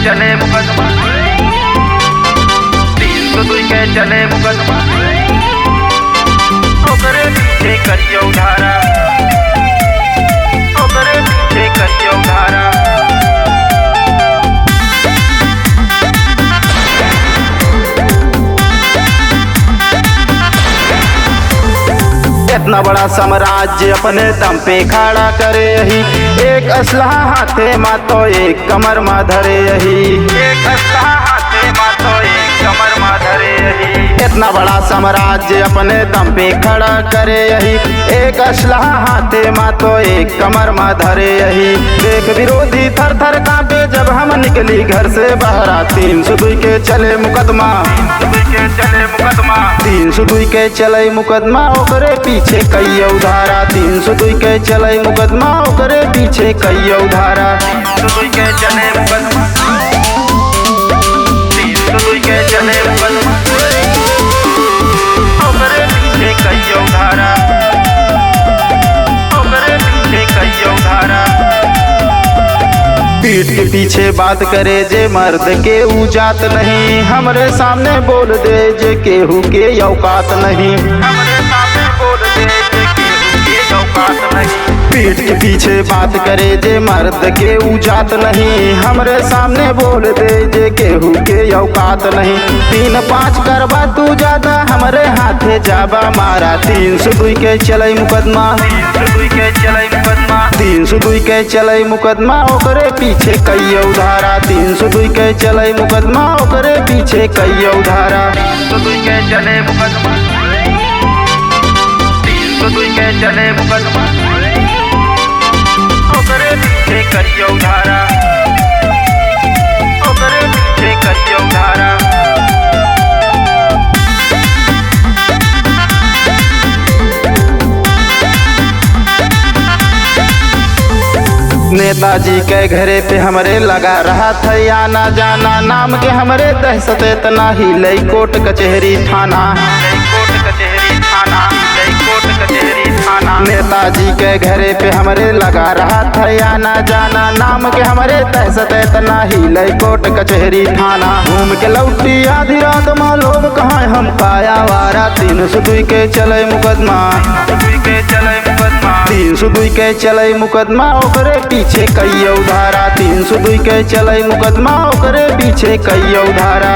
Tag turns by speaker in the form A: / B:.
A: चले मुकदमा 302 के चले मुकदमा ओकरे पीछे करियो धारा ओकरे पीछे करियो धारा। इतना बड़ा साम्राज्य अपने दम पे खड़ा करे यही एक असलहा हाथे मा तो एक कमर मा धरे यही एक असलहा हाथे मा तो एक कमर मा धरे यही। इतना बड़ा साम्राज्य अपने दम पे खड़ा करे यही एक असलहा हाथे मा तो एक कमर मा धरे यही। देख विरोधी थर थर कांपे जब हम निकली घर से बाहर 302 के चले मुकदमा 302 के चले मुकदमा ओकरे पीछे कई धारा 302 के चले मुकदमा ओकरे पीछे कई धारा 302 के चले मुकदमा 302 के चले मुकदमा ओकरे पीछे कई धारा ओकरे पीछे कई धारा। पीठ के पीछे बात करे जे मर्द के ऊ जात नहीं हमरे सामने बोल दे जे केहू के औकात नहीं हमरे सामने बोल दे जे केहू के औकात नहीं। पीठ के पीछे बात करे जे मर्द के ऊ जात नहीं हमरे सामने बोल दे जे केहू के औकात नहीं। 3-5 करबा तू ज्यादा हमरे हाथे जाबा मारा 302 के चले मुकदमा 302 के चले मुकदमा 302 के चले मुकदमा ओकरे पीछे कई धारा 302 के चले मुकदमा ओकरे पीछे कई धारा 302 के चले मुकदमा 302 के चले मुकदमा ओकरे पीछे करियो धारा ओकरे पीछे करियो धारा। नेताजी के घरे पे हमरे लगा रहा था आना जाना नाम के हमरे दहशत इतना ही लई कोर्ट कचहरी थाना नेताजी के घरे पे हमरे लगा रहा था आना जाना नाम के हमरे दहशत इतना ही लई कोर्ट कचहरी थाना। घूम के लौटी आधी रात में लोग कहाँ हम पाया वारा 302 के चले मुकदमा 302 के चले मुकदमा ओकरे पीछे कई धारा 302 के चले मुकदमा ओकरे पीछे कई धारा।